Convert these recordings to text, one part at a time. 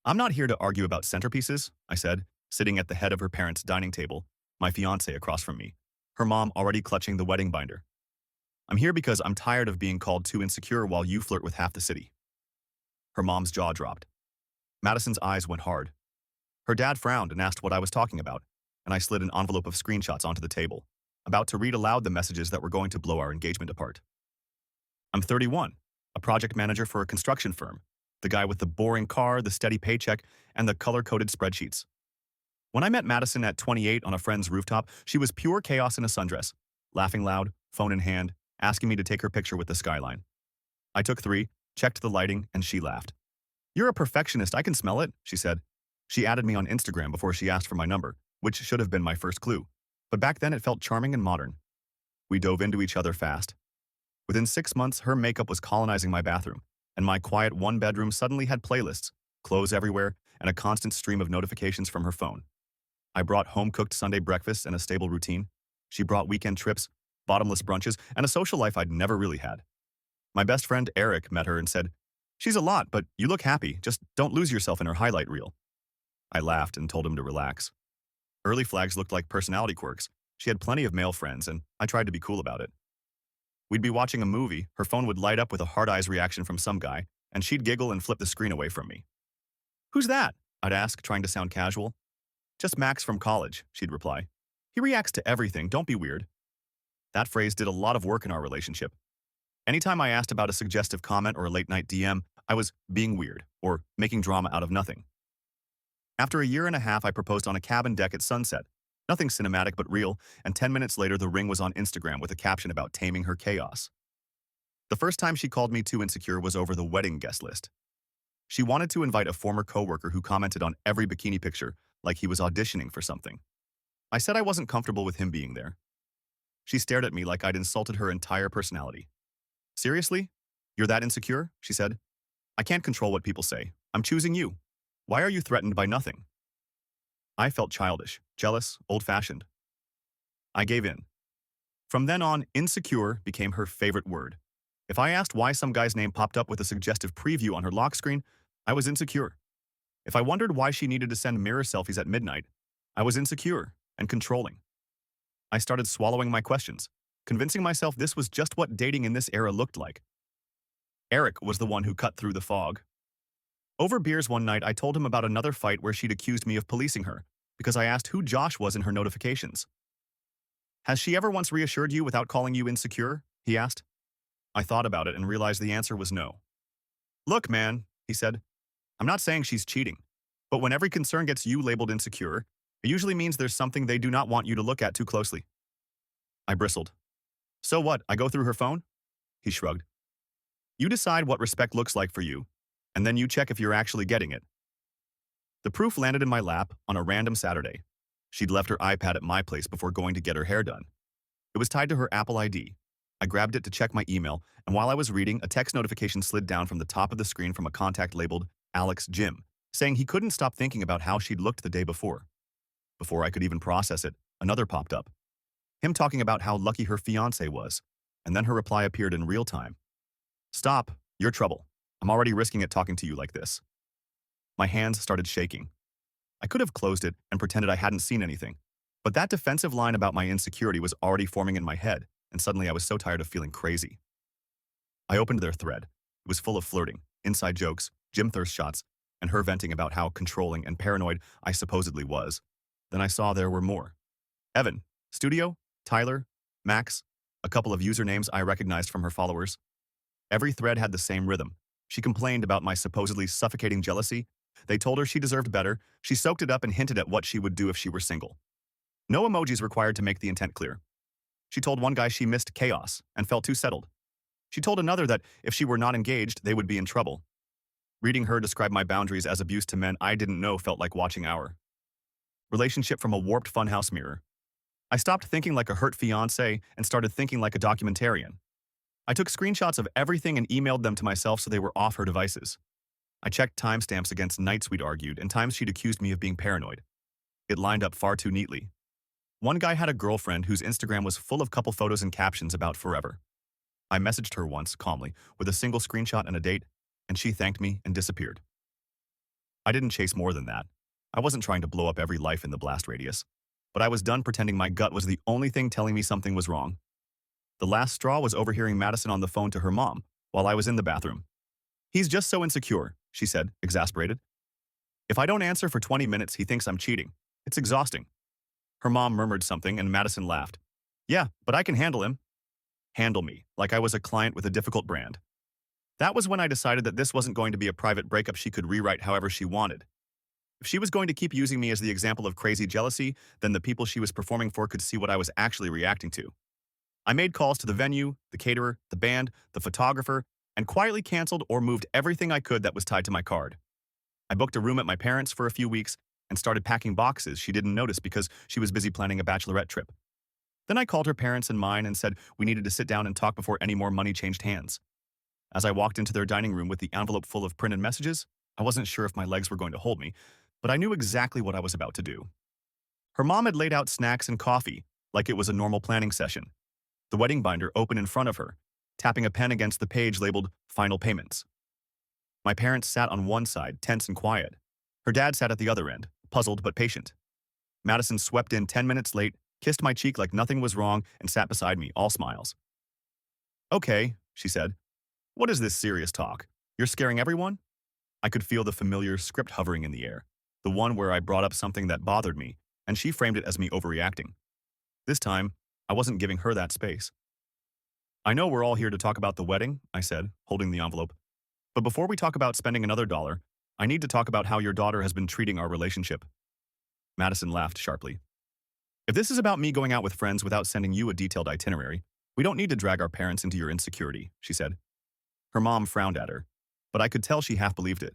I'm not here to argue about centerpieces, I said, sitting at the head of her parents' dining table, my fiancée across from me, her mom already clutching the wedding binder. I'm here because I'm tired of being called too insecure while you flirt with half the city. Her mom's jaw dropped. Madison's eyes went hard. Her dad frowned and asked what I was talking about, and I slid an envelope of screenshots onto the table, about to read aloud the messages that were going to blow our engagement apart. I'm 31, a project manager for a construction firm, the guy with the boring car, the steady paycheck, and the color-coded spreadsheets. When I met Madison at 28 on a friend's rooftop, she was pure chaos in a sundress, laughing loud, phone in hand, asking me to take her picture with the skyline. I took 3, checked the lighting, and she laughed. "You're a perfectionist, I can smell it," she said. She added me on Instagram before she asked for my number, which should have been my first clue. But back then it felt charming and modern. We dove into each other fast. Within 6 months, her makeup was colonizing my bathroom, and my quiet one-bedroom suddenly had playlists, clothes everywhere, and a constant stream of notifications from her phone. I brought home-cooked Sunday breakfasts and a stable routine. She brought weekend trips, bottomless brunches, and a social life I'd never really had. My best friend Eric met her and said, "She's a lot, but you look happy. Just don't lose yourself in her highlight reel." I laughed and told him to relax. Early flags looked like personality quirks. She had plenty of male friends, and I tried to be cool about it. We'd be watching a movie, her phone would light up with a hard eyes reaction from some guy, and she'd giggle and flip the screen away from me. "Who's that?" I'd ask, trying to sound casual. "Just Max from college," she'd reply. "He reacts to everything, don't be weird." That phrase did a lot of work in our relationship. Anytime I asked about a suggestive comment or a late-night DM, I was being weird or making drama out of nothing. After a year and a half, I proposed on a cabin deck at sunset. Nothing cinematic but real, and 10 minutes later the ring was on Instagram with a caption about taming her chaos. The first time she called me too insecure was over the wedding guest list. She wanted to invite a former coworker who commented on every bikini picture like he was auditioning for something. I said I wasn't comfortable with him being there. She stared at me like I'd insulted her entire personality. "Seriously? You're that insecure?" she said. "I can't control what people say. I'm choosing you. Why are you threatened by nothing?" I felt childish, jealous, old-fashioned. I gave in. From then on, insecure became her favorite word. If I asked why some guy's name popped up with a suggestive preview on her lock screen, I was insecure. If I wondered why she needed to send mirror selfies at midnight, I was insecure and controlling. I started swallowing my questions, convincing myself this was just what dating in this era looked like. Eric was the one who cut through the fog. Over beers one night, I told him about another fight where she'd accused me of policing her because I asked who Josh was in her notifications. "Has she ever once reassured you without calling you insecure?" he asked. I thought about it and realized the answer was no. "Look, man," he said, "I'm not saying she's cheating, but when every concern gets you labeled insecure, it usually means there's something they do not want you to look at too closely." I bristled. "So what, I go through her phone?" He shrugged. "You decide what respect looks like for you, and then you check if you're actually getting it." The proof landed in my lap on a random Saturday. She'd left her iPad at my place before going to get her hair done. It was tied to her Apple ID. I grabbed it to check my email, and while I was reading, a text notification slid down from the top of the screen from a contact labeled Alex Jim, saying he couldn't stop thinking about how she'd looked the day before. Before I could even process it, another popped up. Him talking about how lucky her fiancé was, and then her reply appeared in real time. "Stop, you're trouble. I'm already risking it talking to you like this." My hands started shaking. I could have closed it and pretended I hadn't seen anything, but that defensive line about my insecurity was already forming in my head, and suddenly I was so tired of feeling crazy. I opened their thread. It was full of flirting, inside jokes, gym thirst shots, and her venting about how controlling and paranoid I supposedly was. Then I saw there were more. Evan, Studio, Tyler, Max, a couple of usernames I recognized from her followers. Every thread had the same rhythm. She complained about my supposedly suffocating jealousy. They told her she deserved better. She soaked it up and hinted at what she would do if she were single. No emojis required to make the intent clear. She told one guy she missed chaos and felt too settled. She told another that if she were not engaged, they would be in trouble. Reading her describe my boundaries as abuse to men I didn't know felt like watching our relationship from a warped funhouse mirror. I stopped thinking like a hurt fiancé and started thinking like a documentarian. I took screenshots of everything and emailed them to myself so they were off her devices. I checked timestamps against nights we'd argued and times she'd accused me of being paranoid. It lined up far too neatly. One guy had a girlfriend whose Instagram was full of couple photos and captions about forever. I messaged her once, calmly, with a single screenshot and a date, and she thanked me and disappeared. I didn't chase more than that. I wasn't trying to blow up every life in the blast radius. But I was done pretending my gut was the only thing telling me something was wrong. The last straw was overhearing Madison on the phone to her mom while I was in the bathroom. "He's just so insecure," she said, exasperated. "If I don't answer for 20 minutes, he thinks I'm cheating. It's exhausting." Her mom murmured something and Madison laughed. "Yeah, but I can handle him." Handle me, like I was a client with a difficult brand. That was when I decided that this wasn't going to be a private breakup she could rewrite however she wanted. If she was going to keep using me as the example of crazy jealousy, then the people she was performing for could see what I was actually reacting to. I made calls to the venue, the caterer, the band, the photographer, and quietly canceled or moved everything I could that was tied to my card. I booked a room at my parents' for a few weeks and started packing boxes she didn't notice because she was busy planning a bachelorette trip. Then I called her parents and mine and said we needed to sit down and talk before any more money changed hands. As I walked into their dining room with the envelope full of printed messages, I wasn't sure if my legs were going to hold me, but I knew exactly what I was about to do. Her mom had laid out snacks and coffee, like it was a normal planning session. The wedding binder open in front of her, tapping a pen against the page labeled Final Payments. My parents sat on one side, tense and quiet. Her dad sat at the other end, puzzled but patient. Madison swept in 10 minutes late, kissed my cheek like nothing was wrong, and sat beside me, all smiles. "Okay," she said. "What is this serious talk? You're scaring everyone?" I could feel the familiar script hovering in the air, the one where I brought up something that bothered me, and she framed it as me overreacting. This time, I wasn't giving her that space. "I know we're all here to talk about the wedding," I said, holding the envelope. "But before we talk about spending another dollar, I need to talk about how your daughter has been treating our relationship." Madison laughed sharply. "If this is about me going out with friends without sending you a detailed itinerary, we don't need to drag our parents into your insecurity," she said. Her mom frowned at her, but I could tell she half believed it.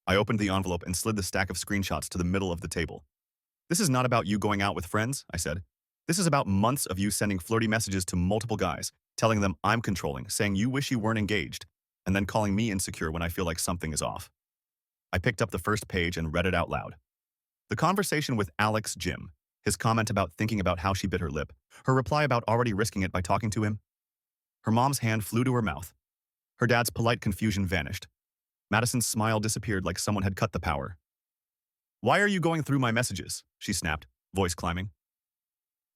I opened the envelope and slid the stack of screenshots to the middle of the table. "This is not about you going out with friends," I said. "This is about months of you sending flirty messages to multiple guys, telling them I'm controlling, saying you wish you weren't engaged, and then calling me insecure when I feel like something is off." I picked up the first page and read it out loud. The conversation with Alex Jim, his comment about thinking about how she bit her lip, her reply about already risking it by talking to him. Her mom's hand flew to her mouth. Her dad's polite confusion vanished. Madison's smile disappeared like someone had cut the power. "Why are you going through my messages?" she snapped, voice climbing.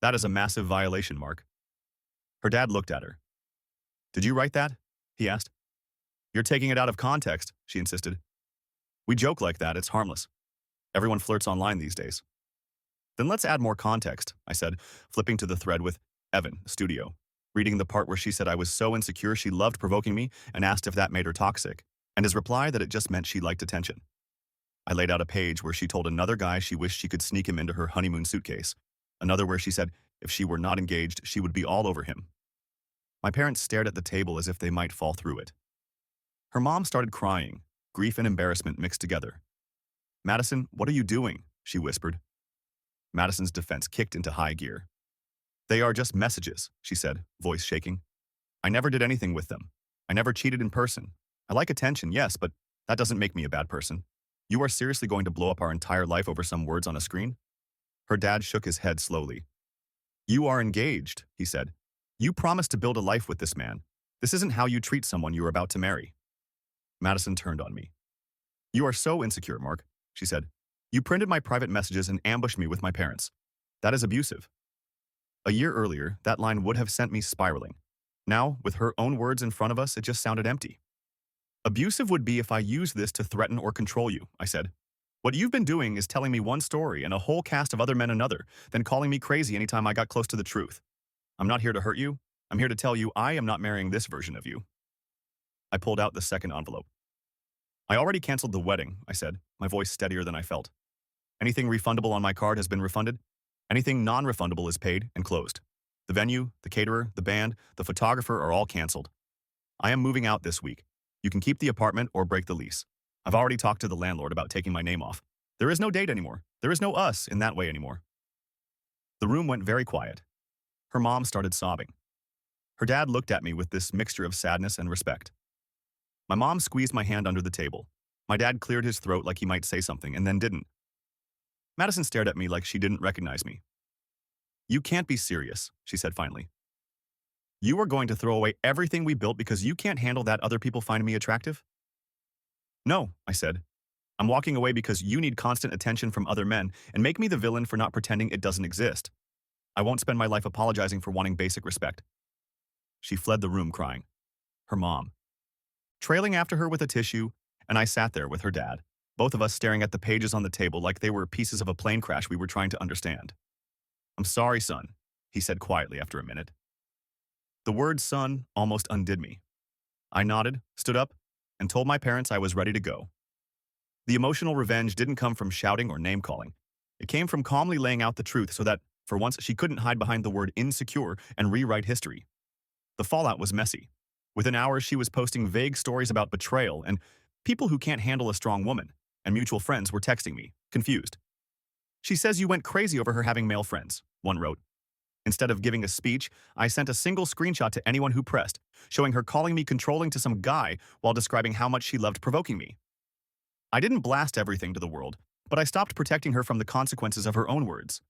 "That is a massive violation, Mark." Her dad looked at her. "Did you write that?" he asked. "You're taking it out of context," she insisted. "We joke like that, it's harmless. Everyone flirts online these days." "Then let's add more context," I said, flipping to the thread with Evan, studio, reading the part where she said I was so insecure she loved provoking me and asked if that made her toxic, and his reply that it just meant she liked attention. I laid out a page where she told another guy she wished she could sneak him into her honeymoon suitcase, another where she said if she were not engaged, she would be all over him. My parents stared at the table as if they might fall through it. Her mom started crying, grief and embarrassment mixed together. "Madison, what are you doing?" she whispered. Madison's defense kicked into high gear. "They are just messages," she said, voice shaking. "I never did anything with them. I never cheated in person. I like attention, yes, but that doesn't make me a bad person. You are seriously going to blow up our entire life over some words on a screen?" Her dad shook his head slowly. "You are engaged," he said. "You promised to build a life with this man. This isn't how you treat someone you are about to marry." Madison turned on me. "You are so insecure, Mark," she said. "You printed my private messages and ambushed me with my parents. That is abusive." A year earlier, that line would have sent me spiraling. Now, with her own words in front of us, it just sounded empty. "Abusive would be if I used this to threaten or control you," I said. "What you've been doing is telling me one story and a whole cast of other men another, then calling me crazy anytime I got close to the truth. I'm not here to hurt you. I'm here to tell you I am not marrying this version of you." I pulled out the second envelope. "I already canceled the wedding," I said, my voice steadier than I felt. "Anything refundable on my card has been refunded. Anything non-refundable is paid and closed. The venue, the caterer, the band, the photographer are all canceled. I am moving out this week. You can keep the apartment or break the lease. I've already talked to the landlord about taking my name off. There is no date anymore. There is no us in that way anymore." The room went very quiet. Her mom started sobbing. Her dad looked at me with this mixture of sadness and respect. My mom squeezed my hand under the table. My dad cleared his throat like he might say something and then didn't. Madison stared at me like she didn't recognize me. "You can't be serious," she said finally. "You are going to throw away everything we built because you can't handle that other people find me attractive?" "No," I said. I'm walking away because you need constant attention from other men and make me the villain for not pretending it doesn't exist. I won't spend my life apologizing for wanting basic respect. She fled the room crying. Her mom, trailing after her with a tissue, and I sat there with her dad, both of us staring at the pages on the table like they were pieces of a plane crash we were trying to understand. I'm sorry, son, he said quietly after a minute. The word son almost undid me. I nodded, stood up, and told my parents I was ready to go. The emotional revenge didn't come from shouting or name-calling. It came from calmly laying out the truth so that, for once, she couldn't hide behind the word insecure and rewrite history. The fallout was messy. Within hours, she was posting vague stories about betrayal and people who can't handle a strong woman, and mutual friends were texting me, confused. She says you went crazy over her having male friends, one wrote. Instead of giving a speech, I sent a single screenshot to anyone who pressed, showing her calling me controlling to some guy while describing how much she loved provoking me. I didn't blast everything to the world, but I stopped protecting her from the consequences of her own words.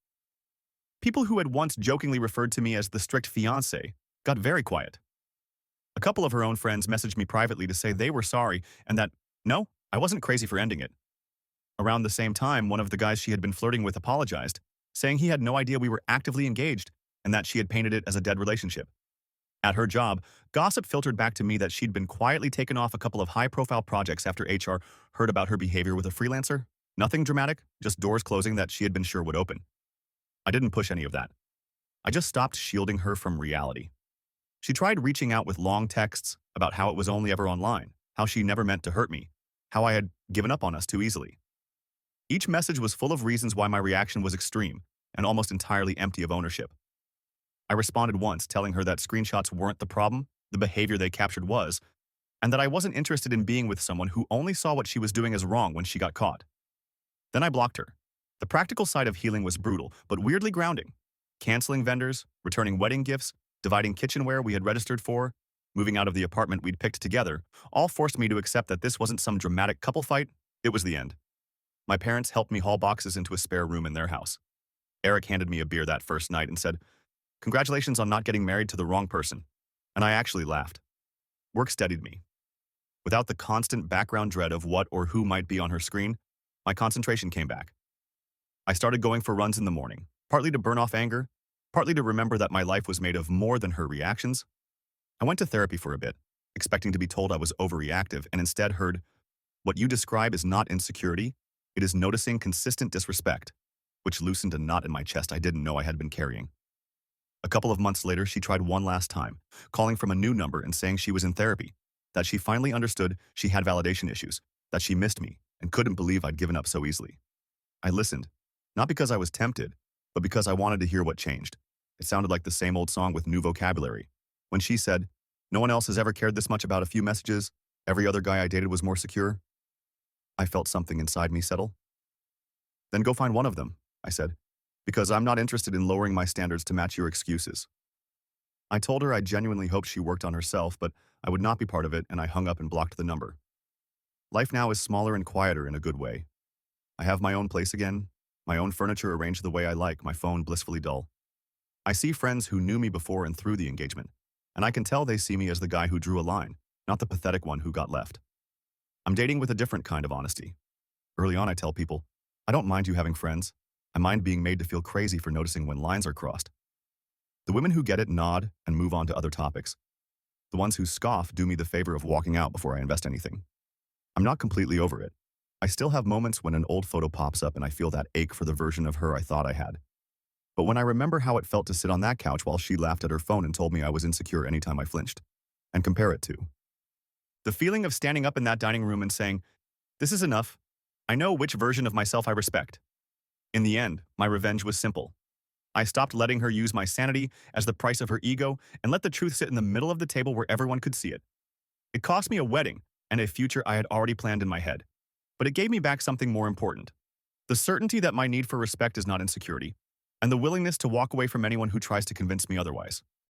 People who had once jokingly referred to me as the strict fiancé got very quiet. A couple of her own friends messaged me privately to say they were sorry and that, no, I wasn't crazy for ending it. Around the same time, one of the guys she had been flirting with apologized, saying he had no idea we were actively engaged and that she had painted it as a dead relationship. At her job, gossip filtered back to me that she'd been quietly taken off a couple of high-profile projects after HR heard about her behavior with a freelancer. Nothing dramatic, just doors closing that she had been sure would open. I didn't push any of that. I just stopped shielding her from reality. She tried reaching out with long texts about how it was only ever online, how she never meant to hurt me, how I had given up on us too easily. Each message was full of reasons why my reaction was extreme and almost entirely empty of ownership. I responded once, telling her that screenshots weren't the problem, the behavior they captured was, and that I wasn't interested in being with someone who only saw what she was doing as wrong when she got caught. Then I blocked her. The practical side of healing was brutal, but weirdly grounding. Canceling vendors, returning wedding gifts, dividing kitchenware we had registered for, moving out of the apartment we'd picked together, all forced me to accept that this wasn't some dramatic couple fight, it was the end. My parents helped me haul boxes into a spare room in their house. Eric handed me a beer that first night and said, "Congratulations on not getting married to the wrong person." And I actually laughed. Work steadied me. Without the constant background dread of what or who might be on her screen, my concentration came back. I started going for runs in the morning, partly to burn off anger, partly to remember that my life was made of more than her reactions. I went to therapy for a bit, expecting to be told I was overreactive, and instead heard, "What you describe is not insecurity, it is noticing consistent disrespect," which loosened a knot in my chest I didn't know I had been carrying. A couple of months later, she tried one last time, calling from a new number and saying she was in therapy, that she finally understood she had validation issues, that she missed me, and couldn't believe I'd given up so easily. I listened, not because I was tempted, but because I wanted to hear what changed. It sounded like the same old song with new vocabulary. When she said, "No one else has ever cared this much about a few messages, every other guy I dated was more secure," I felt something inside me settle. "Then go find one of them," I said, "because I'm not interested in lowering my standards to match your excuses." I told her I genuinely hoped she worked on herself, but I would not be part of it, and I hung up and blocked the number. Life now is smaller and quieter in a good way. I have my own place again, my own furniture arranged the way I like, my phone blissfully dull. I see friends who knew me before and through the engagement, and I can tell they see me as the guy who drew a line, not the pathetic one who got left. I'm dating with a different kind of honesty. Early on, I tell people, "I don't mind you having friends. I mind being made to feel crazy for noticing when lines are crossed." The women who get it nod and move on to other topics. The ones who scoff do me the favor of walking out before I invest anything. I'm not completely over it. I still have moments when an old photo pops up and I feel that ache for the version of her I thought I had. But when I remember how it felt to sit on that couch while she laughed at her phone and told me I was insecure anytime I flinched, and compare it to the feeling of standing up in that dining room and saying, "This is enough. I know which version of myself I respect." In the end, my revenge was simple. I stopped letting her use my sanity as the price of her ego and let the truth sit in the middle of the table where everyone could see it. It cost me a wedding and a future I had already planned in my head. But it gave me back something more important. The certainty that my need for respect is not insecurity, and the willingness to walk away from anyone who tries to convince me otherwise.